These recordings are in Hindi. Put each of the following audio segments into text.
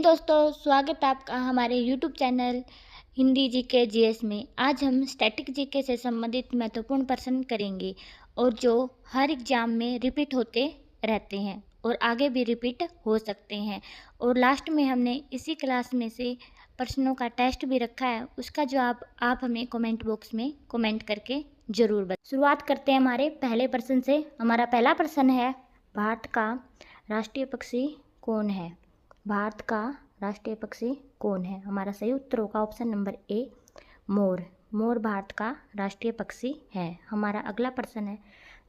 दोस्तों, स्वागत है आपका हमारे YouTube channel Hindi GK GS में। आज हम स्टैटिक जीके से संबंधित महत्वपूर्ण प्रश्न करेंगे और जो हर एग्जाम में रिपीट होते रहते हैं और आगे भी रिपीट हो सकते हैं। और लास्ट में हमने इसी क्लास में से प्रश्नों का टेस्ट भी रखा है, उसका जवाब आप हमें कमेंट बॉक्स में कमेंट करके ज़रूर बताएं। शुरुआत करते हैं हमारे पहले प्रश्न से। हमारा पहला प्रश्न है, भारत का राष्ट्रीय पक्षी कौन है? भारत का राष्ट्रीय पक्षी कौन है? हमारा सही उत्तर होगा ऑप्शन नंबर ए, मोर। मोर भारत का राष्ट्रीय पक्षी है। हमारा अगला प्रश्न है,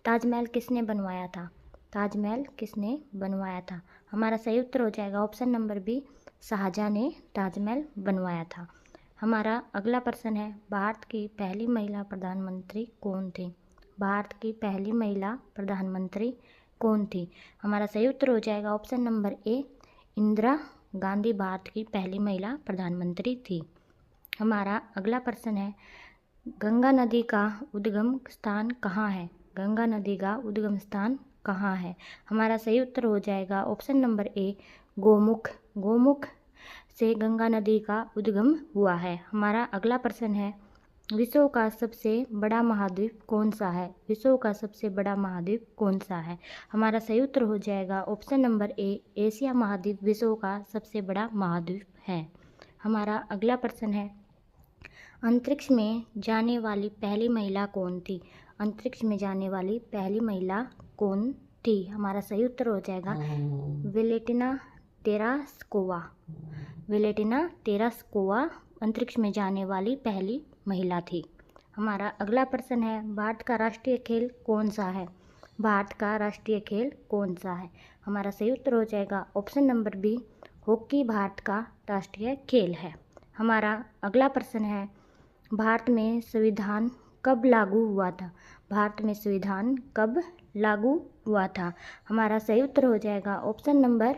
ताजमहल किसने बनवाया था? ताजमहल किसने बनवाया था? हमारा सही उत्तर हो जाएगा ऑप्शन नंबर बी, शाहजहां ने ताजमहल बनवाया था। हमारा अगला प्रश्न है, भारत की पहली महिला प्रधानमंत्री कौन थी? भारत की पहली महिला प्रधानमंत्री कौन थी? हमारा सही उत्तर हो जाएगा ऑप्शन नंबर ए, इंदिरा गांधी भारत की पहली महिला प्रधानमंत्री थी। हमारा अगला प्रश्न है, गंगा नदी का उद्गम स्थान कहाँ है? गंगा नदी का उद्गम स्थान कहाँ है? हमारा सही उत्तर हो जाएगा ऑप्शन नंबर ए, गोमुख। गोमुख से गंगा नदी का उद्गम हुआ है। हमारा अगला प्रश्न है, विश्व का सबसे बड़ा महाद्वीप कौन सा है? विश्व का सबसे बड़ा महाद्वीप कौन सा है? हमारा सही उत्तर हो जाएगा ऑप्शन नंबर ए, एशिया महाद्वीप विश्व का सबसे बड़ा महाद्वीप है। हमारा अगला प्रश्न है, अंतरिक्ष में जाने वाली पहली महिला कौन थी? अंतरिक्ष में जाने वाली पहली महिला कौन थी? हमारा सही उत्तर हो जाएगा वेलेंटिना तेरेस्कोवा। वेलेंटिना तेरेस्कोवा अंतरिक्ष में जाने वाली पहली महिला थी। हमारा अगला प्रश्न है, भारत का राष्ट्रीय खेल कौन सा है? भारत का राष्ट्रीय खेल कौन सा है? हमारा सही उत्तर हो जाएगा option number B, hockey Bharat का राष्ट्रीय खेल है। हमारा अगला प्रश्न है, भारत में संविधान कब लागू हुआ था? भारत में संविधान कब लागू हुआ था? हमारा सही उत्तर हो जाएगा ऑप्शन नंबर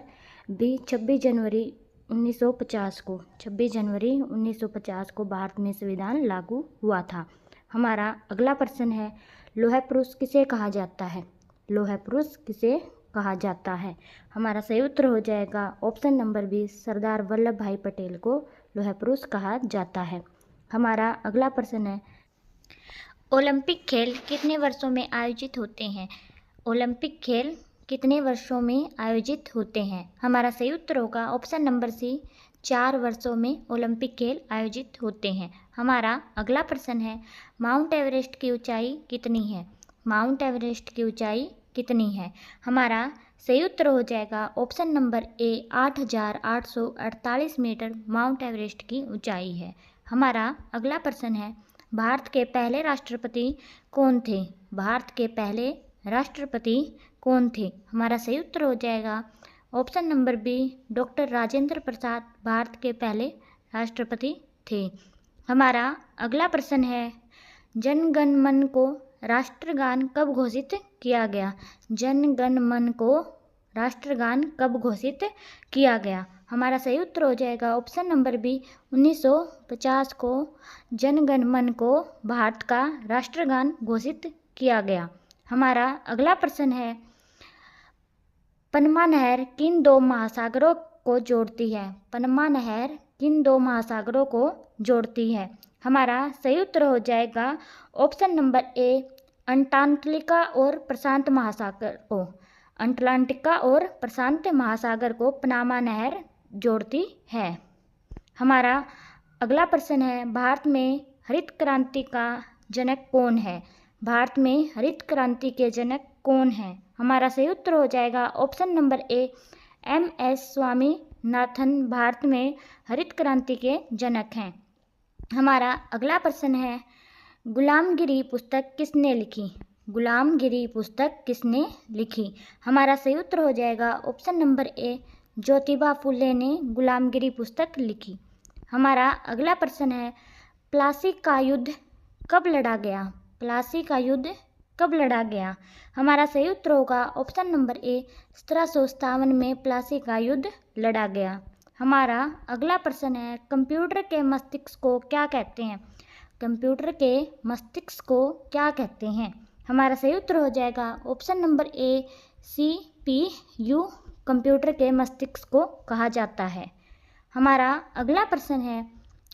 बी, 26 जनवरी 1950 को। 26 जनवरी 1950 को भारत में संविधान लागू हुआ था। हमारा अगला प्रश्न है, लौह पुरुष किसे कहा जाता है? लौह पुरुष किसे कहा जाता है? हमारा सही उत्तर हो जाएगा option number B, Sardar Vallabh भाई पटेल को लौह पुरुष कहा जाता है। हमारा अगला प्रश्न है, ओलंपिक खेल कितने वर्षों में आयोजित होते हैं? ओलंपिक खेल कितने वर्षों में आयोजित होते हैं? हमारा सही उत्तर होगा ऑप्शन नंबर सी, 4 वर्षों में ओलंपिक खेल आयोजित होते हैं। हमारा अगला प्रश्न है, माउंट एवरेस्ट की ऊंचाई कितनी है? माउंट एवरेस्ट की ऊंचाई कितनी है? हमारा सही उत्तर हो जाएगा option number A, 8,848 metre Mount Everest की ऊंचाई है। हमारा अगला प्रश्न है, भारत के पहले राष्ट्रपति कौन थे? भारत के पहले राष्ट्रपति कौन थे? हमारा सही उत्तर हो जाएगा option number B, doctor Rajendra Prasad Bharat के पहले राष्ट्रपति थे। हमारा अगला प्रश्न है, जन गण मन को राष्ट्रगान कब घोषित किया गया? जन गण मन को राष्ट्रगान कब घोषित किया गया? हमारा सही उत्तर हो जाएगा ऑप्शन नंबर बी, 1950 को जन गण मन को भारत का राष्ट्रगान घोषित किया गया। हमारा अगला प्रश्न है, पनमा नहर किन 2 महासागरों को जोड़ती है? पनमा नहर किन 2 महासागरों को जोड़ती है? हमारा सही उत्तर हो जाएगा ऑप्शन नंबर ए, अंटार्कटिका और प्रशांत महासागर को। अटलांटिका और प्रशांत महासागर को पनामा नहर जोड़ती है। हमारा अगला प्रश्न है, भारत में हरित क्रांति का जनक कौन है? भारत में हरित क्रांति के जनक कौन है? हमारा सही उत्तर हो जाएगा ऑप्शन नंबर ए, MS स्वामीनाथन भारत में हरित क्रांति के जनक हैं। हमारा अगला प्रश्न है, गुलामगिरी पुस्तक किसने लिखी? गुलामगिरी पुस्तक किसने लिखी? हमारा सही उत्तर हो जाएगा ऑप्शन नंबर ए, ज्योतिबा फुले ने गुलामगिरी पुस्तक लिखी। हमारा अगला प्रश्न है, प्लासी का युद्ध कब लड़ा गया? प्लासी का युद्ध कब लड़ा गया? हमारा सही उत्तर होगा ऑप्शन नंबर ए, 1757 में प्लासी का युद्ध लड़ा गया। हमारा अगला प्रश्न है, कंप्यूटर के मस्तिष्क को क्या कहते हैं? कंप्यूटर के मस्तिष्क को क्या कहते हैं? हमारा सही उत्तर हो जाएगा ऑप्शन नंबर ए, CPU कंप्यूटर के मस्तिष्क को कहा जाता है। हमारा अगला प्रश्न है,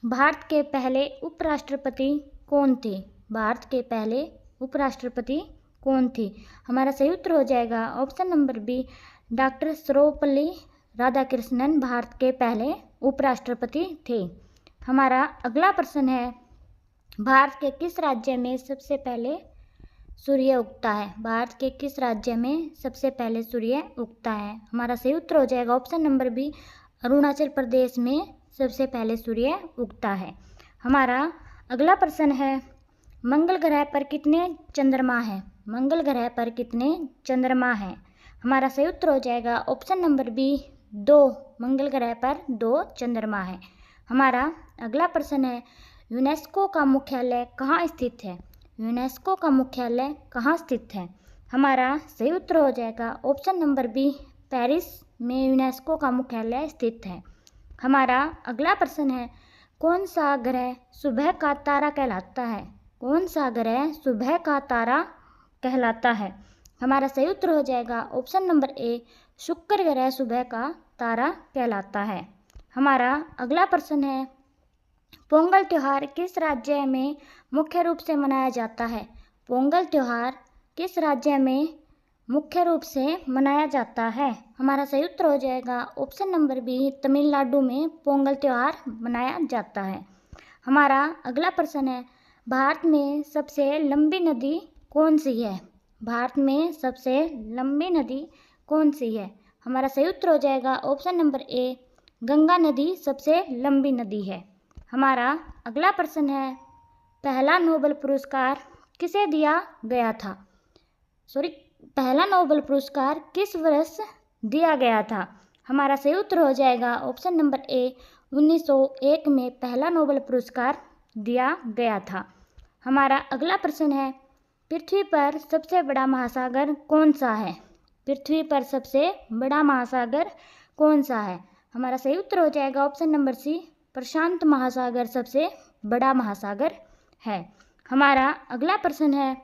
भारत के पहले उपराष्ट्रपति कौन थे? भारत के पहले उपराष्ट्रपति कौन थे? हमारा सही उत्तर हो जाएगा option number B, doctor Sarvepalli Radhakrishnan Bharat के पहले उपराष्ट्रपति थे। हमारा अगला प्रश्न है, भारत के किस राज्य में सबसे पहले सूर्य उगता है? भारत के किस राज्य में सबसे पहले सूर्य उगता है? हमारा सही उत्तर हो जाएगा option number B, Arunachal Pradesh में सबसे पहले सूर्य उगता है। हमारा अगला प्रश्न है, मंगल ग्रह पर कितने चंद्रमा हैं? मंगल ग्रह पर कितने चंद्रमा हैं? हमारा सही उत्तर हो जाएगा ऑप्शन नंबर बी, 2। मंगल ग्रह पर 2 चंद्रमा है। हमारा अगला प्रश्न है, यूनेस्को का मुख्यालय कहाँ स्थित है? यूनेस्को का मुख्यालय कहाँ स्थित है? हमारा सही उत्तर हो जाएगा ऑप्शन नंबर बी, पेरिस में यूनेस्को का मुख्यालय स्थित है। हमारा अगला प्रश्न है, कौन सा ग्रह सुबह का तारा कहलाता है? कौन सा ग्रह सुबह का तारा कहलाता है? हमारा सही उत्तर हो जाएगा ऑप्शन नंबर ए, शुक्र ग्रह सुबह का तारा कहलाता है। हमारा अगला प्रश्न है, पोंगल त्यौहार किस राज्य में मुख्य रूप से मनाया जाता है? पोंगल त्यौहार किस राज्य में मुख्य रूप से मनाया जाता है? हमारा सही उत्तर हो जाएगा ऑप्शन नंबर बी, तमिलनाडु में पोंगल त्यौहार मनाया जाता है। हमारा अगला प्रश्न है, भारत में सबसे लंबी नदी कौन सी है? भारत में सबसे लंबी नदी कौन सी है? हमारा सही उत्तर हो जाएगा ऑप्शन नंबर ए, गंगा नदी सबसे लंबी नदी है। हमारा अगला प्रश्न है, पहला नोबेल पुरस्कार किसे दिया गया था? पहला नोबेल पुरस्कार किस वर्ष दिया गया था? हमारा सही उत्तर हो जाएगा ऑप्शन नंबर ए, 1901 में पहला नोबेल पुरस्कार दिया गया था। हमारा अगला प्रश्न है, पृथ्वी पर सबसे बड़ा महासागर कौन सा है? पृथ्वी पर सबसे बड़ा महासागर कौन सा है? हमारा सही उत्तर हो जाएगा ऑप्शन नंबर सी, प्रशांत महासागर सबसे बड़ा महासागर है। हमारा अगला प्रश्न है,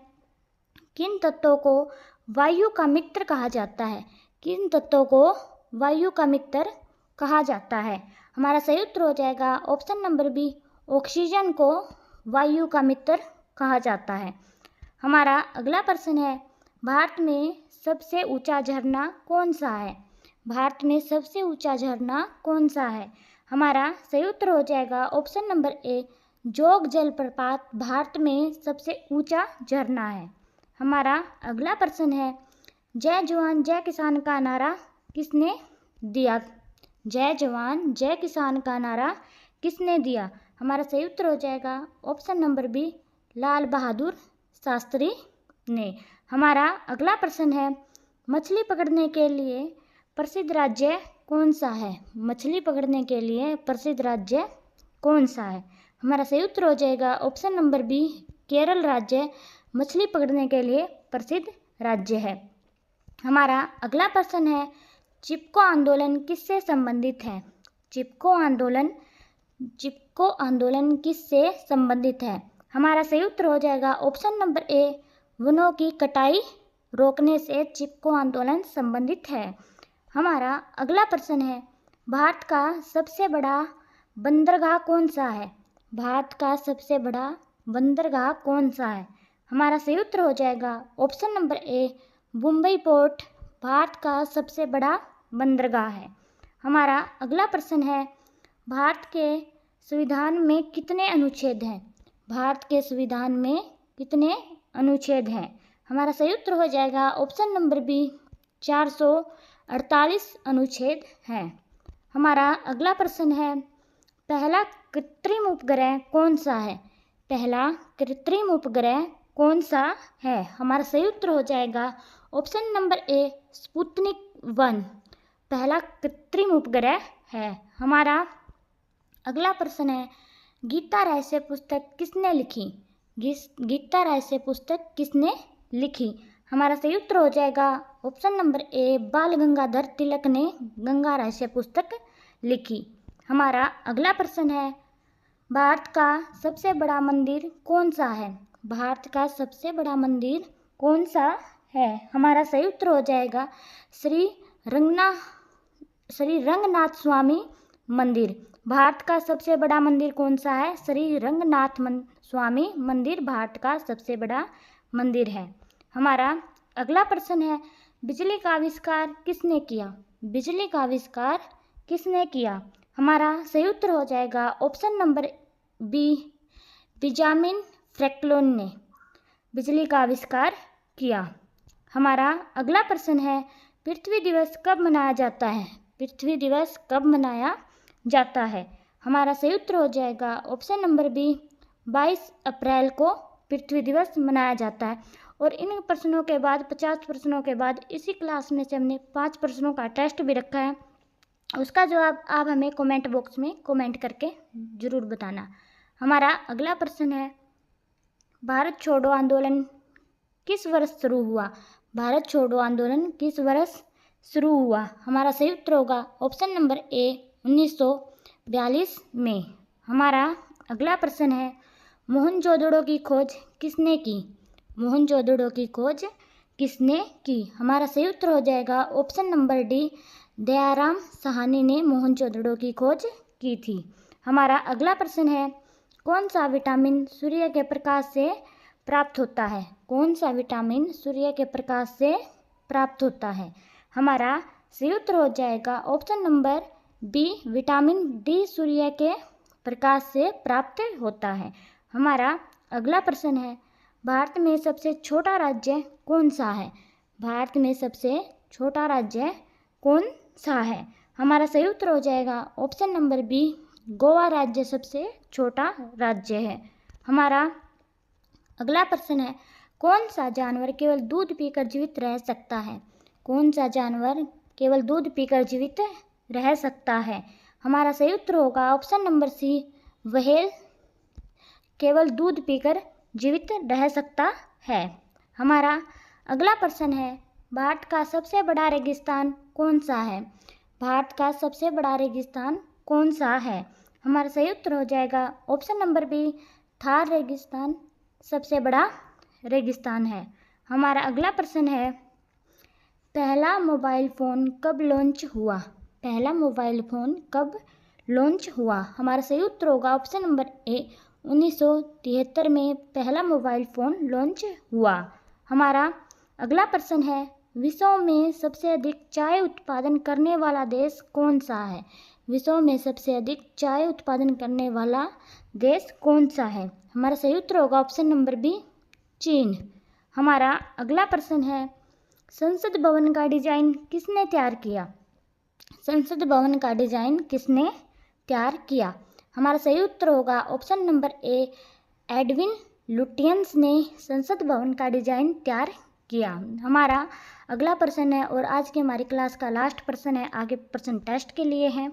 किन तत्वों को वायु का मित्र कहा जाता है? किन तत्वों को वायु का मित्र कहा जाता है? हमारा सही उत्तर हो जाएगा ऑप्शन नंबर बी, ऑक्सीजन को वायु का मित्र कहा जाता है। हमारा अगला प्रश्न है, भारत में सबसे ऊंचा झरना कौन सा है? भारत में सबसे ऊंचा झरना कौन सा है? हमारा सही उत्तर हो जाएगा ऑप्शन नंबर ए, जोग जलप्रपात भारत में सबसे ऊंचा झरना है। हमारा अगला प्रश्न है, जय जवान जय किसान का नारा किसने दिया? जय जवान जय किसान का नारा किसने दिया? हमारा सही उत्तर हो जाएगा option number B, Lal Bahadur Shastri ने। हमारा अगला प्रश्न है, मछली पकड़ने के लिए प्रसिद्ध राज्य कौन सा है? मछली पकड़ने के लिए प्रसिद्ध राज्य कौन सा है? हमारा सही उत्तर हो जाएगा ऑप्शन नंबर बी, केरल राज्य मछली पकड़ने के लिए प्रसिद्ध राज्य है। हमारा अगला प्रश्न है, चिपको आंदोलन किससे संबंधित है? चिपको आंदोलन किससे संबंधित है? हमारा सही उत्तर हो जाएगा ऑप्शन नंबर ए, वनों की कटाई रोकने से चिपको आंदोलन संबंधित है। हमारा अगला प्रश्न है, भारत का सबसे बड़ा बंदरगाह कौन सा है? भारत का सबसे बड़ा बंदरगाह कौन सा है? हमारा सही उत्तर हो जाएगा ऑप्शन नंबर ए, मुंबई पोर्ट भारत का सबसे बड़ा बंदरगाह है। हमारा अगला प्रश्न है, भारत के संविधान में कितने अनुच्छेद हैं? भारत के संविधान में कितने अनुच्छेद हैं? हमारा सही उत्तर हो जाएगा ऑप्शन नंबर बी, 448 अनुच्छेद हैं। हमारा अगला प्रश्न है, पहला कृत्रिम उपग्रह कौन सा है? पहला कृत्रिम उपग्रह कौन सा है? हमारा सही उत्तर हो जाएगा ऑप्शन नंबर ए, स्पुतनिक 1 पहला कृत्रिम उपग्रह है। हमारा अगला प्रश्न है, गीता रहस्य पुस्तक किसने लिखी? गीता रहस्य पुस्तक किसने लिखी? हमारा सही उत्तर हो जाएगा ऑप्शन नंबर ए, बाल गंगाधर तिलक ने गंगा रहस्य पुस्तक लिखी। हमारा अगला प्रश्न है, भारत का सबसे बड़ा मंदिर कौन सा है? भारत का सबसे बड़ा मंदिर कौन सा है? हमारा सही उत्तर हो जाएगा श्री रंगनाथ स्वामी मंदिर। भारत का सबसे बड़ा मंदिर कौन सा है? श्री रंगनाथ स्वामी मंदिर भारत का सबसे बड़ा मंदिर है। हमारा अगला प्रश्न है, बिजली का आविष्कार किसने किया? बिजली का आविष्कार किसने किया? हमारा सही उत्तर हो जाएगा option number B, Benjamin Franklin ने बिजली का आविष्कार किया। हमारा अगला प्रश्न है, पृथ्वी दिवस कब मनाया जाता है? पृथ्वी दिवस कब मनाया जाता है? हमारा सही उत्तर हो जाएगा ऑप्शन नंबर बी, 22 अप्रैल को पृथ्वी दिवस मनाया जाता है। और इन प्रश्नों के बाद 50 प्रश्नों के बाद इसी क्लास में से हमने 5 प्रश्नों का टेस्ट भी रखा है, उसका जवाब आप हमें कमेंट बॉक्स में कमेंट करके ज़रूर बताना। हमारा अगला प्रश्न है, भारत छोड़ो आंदोलन किस वर्ष शुरू हुआ? भारत छोड़ो आंदोलन किस वर्ष शुरू हुआ? हमारा सही उत्तर होगा ऑप्शन नंबर ए, 1942 में। हमारा अगला प्रश्न है, मोहनजोदड़ो की खोज किसने की? मोहनजोदड़ो की खोज किसने की? हमारा सही उत्तर हो जाएगा option number D, Dayaram Sahni ने मोहनजोदड़ो की खोज की थी। हमारा अगला प्रश्न है, कौन सा विटामिन सूर्य के प्रकाश से प्राप्त होता है? कौन सा विटामिन सूर्य के प्रकाश से प्राप्त होता है? हमारा सही उत्तर हो जाएगा option number B, vitamin D सूर्य के प्रकाश से प्राप्त होता है। हमारा अगला प्रश्न है, भारत में सबसे छोटा राज्य कौन सा है? भारत में सबसे छोटा राज्य कौन सा है? हमारा सही उत्तर हो जाएगा ऑप्शन नंबर बी, गोवा राज्य सबसे छोटा राज्य है। हमारा अगला प्रश्न है, कौन सा जानवर केवल दूध पीकर जीवित रह सकता है? कौन सा जानवर केवल दूध पीकर जीवित रह सकता है? हमारा सही उत्तर होगा ऑप्शन नंबर सी, व्हेल केवल दूध पीकर जीवित रह सकता है। हमारा अगला प्रश्न है, भारत का सबसे बड़ा रेगिस्तान कौन सा है? भारत का सबसे बड़ा रेगिस्तान कौन सा है? हमारा सही उत्तर हो जाएगा ऑप्शन नंबर बी, थार रेगिस्तान सबसे बड़ा रेगिस्तान है। हमारा अगला प्रश्न है, पहला मोबाइल फ़ोन कब लॉन्च हुआ? पहला मोबाइल फ़ोन कब लॉन्च हुआ? हमारा सही उत्तर होगा ऑप्शन नंबर ए, 1973 में पहला मोबाइल फ़ोन लॉन्च हुआ। हमारा अगला प्रश्न है, विश्व में सबसे अधिक चाय उत्पादन करने वाला देश कौन सा है? विश्व में सबसे अधिक चाय उत्पादन करने वाला देश कौन सा है? हमारा सही उत्तर होगा ऑप्शन नंबर बी, चीन। हमारा अगला प्रश्न है, संसद भवन का डिज़ाइन किसने तैयार किया? संसद भवन का डिज़ाइन किसने तैयार किया? हमारा सही उत्तर होगा ऑप्शन नंबर ए, एडविन लुटियंस ने संसद भवन का डिज़ाइन तैयार किया। हमारा अगला प्रश्न है और आज की हमारी क्लास का लास्ट प्रश्न है, आगे प्रश्न टेस्ट के लिए है।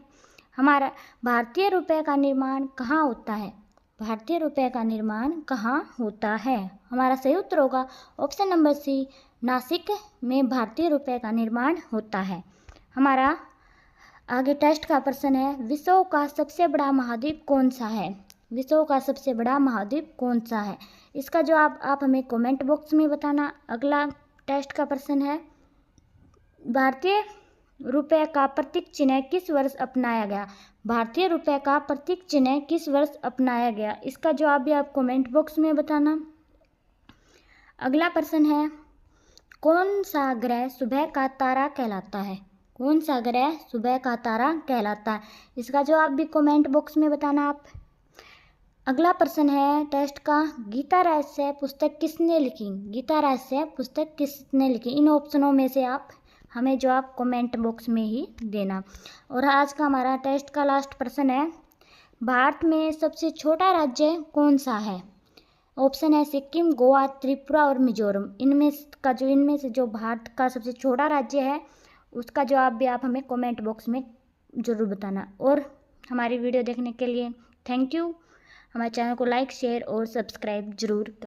हमारा भारतीय रुपये का निर्माण कहाँ होता है? भारतीय रुपये का निर्माण कहाँ होता है? हमारा सही उत्तर होगा ऑप्शन नंबर सी, नासिक में भारतीय रुपये का निर्माण होता है। हमारा आगे टेस्ट का प्रश्न है, विश्व का सबसे बड़ा महाद्वीप कौन सा है? विश्व का सबसे बड़ा महाद्वीप कौन सा है? इसका जवाब आप हमें कमेंट बॉक्स में बताना। अगला टेस्ट का प्रश्न है, भारतीय रुपये का प्रतीक चिन्ह किस वर्ष अपनाया गया? भारतीय रुपये का प्रतीक चिन्ह किस वर्ष अपनाया गया? इसका जवाब भी आप कमेंट बॉक्स में बताना। अगला प्रश्न है, कौन सा ग्रह सुबह का तारा कहलाता है? कौन सा ग्रह सुबह का तारा कहलाता है? इसका जवाब भी कमेंट बॉक्स में बताना आप। अगला प्रश्न है टेस्ट का, गीता रहस्य पुस्तक किसने लिखी? गीता रहस्य पुस्तक किसने लिखी? इन ऑप्शनों में से आप हमें जवाब कमेंट बॉक्स में ही देना। और आज का हमारा टेस्ट का लास्ट प्रश्न है, भारत में सबसे छोटा राज्य कौन सा है? ऑप्शन है सिक्किम, गोवा, त्रिपुरा और मिजोरम। इनमें से जो भारत का सबसे छोटा राज्य है उसका जवाब भी आप हमें कमेंट बॉक्स में ज़रूर बताना। और हमारी वीडियो देखने के लिए थैंक यू। हमारे चैनल को लाइक, शेयर और सब्सक्राइब जरूर